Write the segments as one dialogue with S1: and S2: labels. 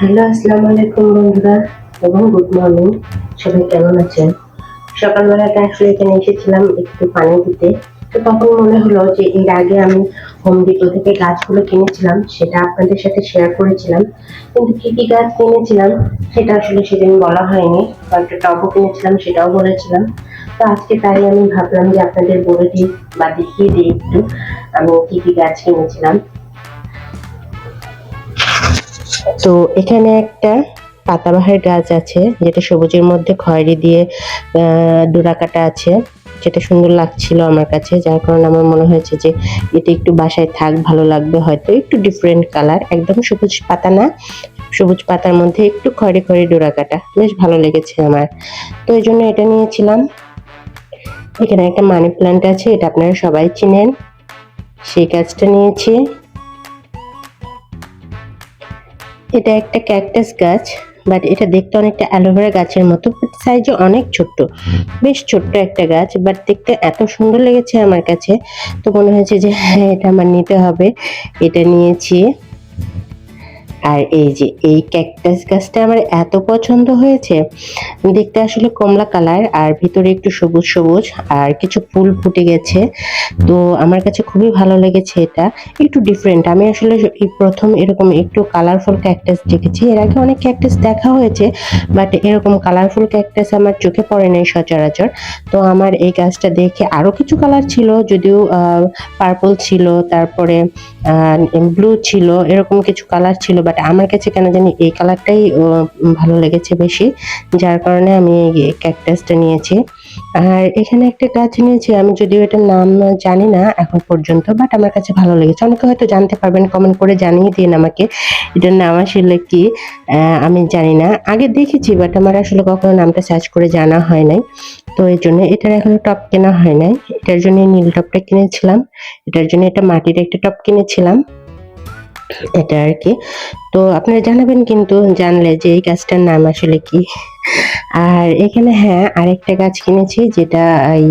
S1: Hello, আসসালামু আলাইকুম বন্ধুরা এবং গুড মর্নিং। সবাই কেমন আছেন? সকালবেলাটা আসলে এখানে এসেছিলাম একটু পানি দিতে। তো তখন মনে হলো যে এর আগে আমি হোম ডিপো থেকে গাছগুলো কিনেছিলাম সেটা আপনাদের সাথে শেয়ার করেছিলাম। কিন্তু কি কি গাছ কিনেছিলাম সেটা আসলে সেদিন বলা হয়নি। কয়েকটা টবও কিনেছিলাম সেটাও বলেছিলাম। তো আজকে তাই আমি ভাবলাম যে আপনাদের বলে দিই বা দেখিয়ে দিই একটু আমি কি কি গাছ কিনেছিলাম। তো এখানে একটা পাতাবাহার গাছ আছে যেটা সবুজের মধ্যে খয়েরি দিয়ে ডোরা কাটা আছে, যেটা সুন্দর লাগছিল আমার কাছে, যার কারণে আমার মনে হয়েছে যে এটা একটু বাসায় থাক, ভালো লাগবে হয়তো। একটু ডিফারেন্ট কালার, একদম সবুজ পাতা না, সবুজ পাতার মধ্যে একটু খয়েরি খয়েরি ডোরা কাটা, বেশ ভালো লেগেছে আমার। তো এই জন্য এটা নিয়েছিলাম। এখানে একটা মানি প্ল্যান্ট আছে, এটা আপনারা সবাই চিনেন, সেই গাছটা নিয়েছি। এটা একটা ক্যাকটাস গাছ, বাট এটা দেখতে অনেকটা অ্যালোভেরা গাছের মতো, বাট সাইজে অনেক ছোট্ট, বেশ ছোট্ট একটা গাছ, বাট দেখতে এত সুন্দর লেগেছে আমার কাছে। তো মনে হয়েছে যে হ্যাঁ, এটা আমার নিতে হবে, এটা নিয়েছি। আর এই যে এই ক্যাকটাস গাছটা আমার এত পছন্দ হয়েছে, দেখতে আসলে কমলা কালার আর ভিতরে একটু সবুজ সবুজ আর কিছু ফুল ফুটে গেছে। তো আমার কাছে খুবই ভালো লেগেছে, এটা একটু ডিফারেন্ট। আমি আসলে এই প্রথম এরকম একটু কালারফুল ক্যাকটাস দেখেছি, এর আগে অনেক ক্যাকটাস দেখা হয়েছে, বাট এরকম কালারফুল ক্যাকটাস আমার চোখে পড়ে নাই সচরাচর। তো আমার এই গাছটা দেখে, আরো কিছু কালার ছিল যদিও, পার্পল ছিল, তারপরে ব্লু ছিল, এরকম কিছু কালার ছিল, বাট আমার কাছে কেন জানি এই কালারটাই ভালো লেগেছে বেশি, যার কারণে আমি এই ক্যাকটাসটা নিয়েছি। আর এখানে একটা গাছ নিয়েছি, আমি যদিও এটার নাম জানি না এখন পর্যন্ত, বাট আমার কাছে ভালো লেগেছে। অনেকে হয়তো জানতে পারবেন, কমেন্ট করে জানিয়ে দিন আমাকে এটার নাম আসলে কি। আমি জানি না, আগে দেখেছি বাট আমার আসলে কখনো নামটা সার্চ করে জানা হয় নাই। তো এই জন্য এটার এখনো টপ কেনা হয় নাই, এটার জন্য নীল টপটা কিনেছিলাম, এটার জন্য এটা মাটির একটা টপ কিনেছিলাম, এটা আর কি। তো আপনারা জানাবেন কিন্তু জানলে যে এই গাছটার নাম আসলে কি। আর এখানে হ্যাঁ, আরেকটা গাছ কিনেছি, যেটা এই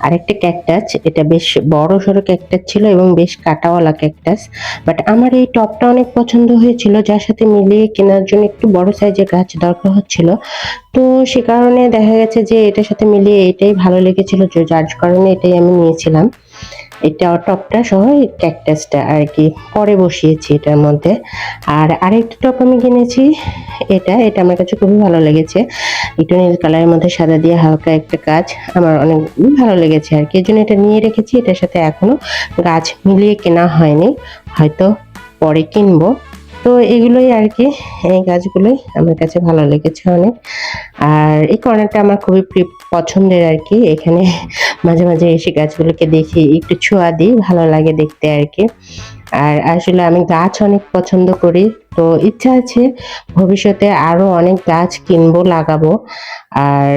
S1: আরেকটা ক্যাকটাস, এটা বেশ বড় সড়ো ক্যাকটাস ছিল এবং বেশ কাঁটাওয়ালা ক্যাকটাস, বাট আমার এই টবটা অনেক পছন্দ হয়েছিল, যার সাথে মিলিয়ে কেনার জন্য একটু বড় সাইজের গাছ দরকার হচ্ছিল। তো সে কারণে দেখা গেছে যে এটার সাথে মিলিয়ে এটাই ভালো লেগেছিল, যার কারণে এটাই আমি নিয়েছিলাম। এটা টপটা সহ ক্যাকটাসটা আর কি পরে বসিয়েছি এটার মধ্যে। আর আরেকটা টপ আমি কিনেছি, এটা আমার কাছে খুবই ভালো লেগেছে, একটু নীল কালারের মধ্যে সাদা দিয়ে হালকা একটা কাজ, আমার অনেক ভালো লেগেছে আর কি, এই জন্য এটা নিয়ে রেখেছি। এটার সাথে এখনো গাছ মিলিয়ে কেনা হয়নি, হয়তো পরে কিনবো। তো এগুলোই আর কি, এই গাছগুলোই আমার কাছে ভালো লেগেছে অনেক। আর এই কর্নারটা আমার খুবই পছন্দের আর কি, এখানে মাঝে মাঝে এসে গাছগুলোকে দেখি, একটু ছোঁয়া দিই, ভালো লাগে দেখতে আর কি। আর আসলে আমি গাছ অনেক পছন্দ করি, তো ইচ্ছা আছে ভবিষ্যতে আরো অনেক গাছ কিনবো, লাগাবো। আর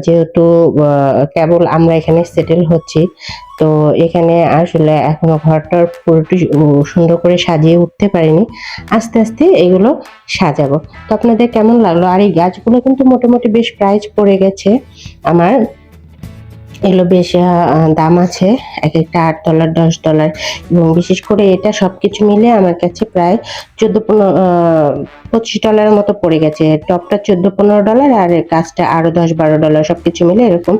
S1: যেহেতু কেবল আমরা এখানে সেটেল হচ্ছি, তো এখানে আসলে এখনো ঘরটার পুরোটি সুন্দর করে সাজিয়ে উঠতে পারিনি, আস্তে আস্তে এগুলো সাজাবো। তো আপনাদের কেমন লাগলো? আর এই গাছগুলো কিন্তু মোটামুটি বেশ প্রাইস পড়ে গেছে আমার, এগুলো বেশ দাম আছে, এক একটা $8 $10, এবং বিশেষ করে এটা সবকিছু মিলে আমার কাছে প্রায় 25 ডলারের মতো পড়ে গেছে। টপটা $14-15 আর গাছটা আরো $10-12 সবকিছু মিলে এরকম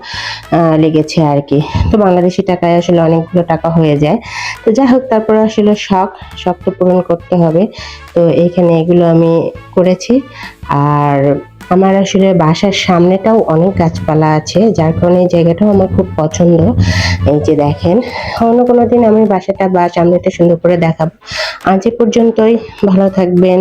S1: লেগেছে আর কি। তো বাংলাদেশি টাকায় আসলে অনেকগুলো টাকা হয়ে যায়। তো যাই হোক, তারপরে আসলে শখ তো পূরণ করতে হবে। তো এইখানে এগুলো আমি করেছি। আর আমার আসলে বাসার সামনেটাও অনেক গাছপালা আছে, যার কারণে এই জায়গাটাও আমার খুব পছন্দ। এই যে দেখেন, অন্য কোনো দিন আমি বাসাটা বা সামনেটা সুন্দর করে দেখাবো। আজ এ পর্যন্তই, ভালো থাকবেন।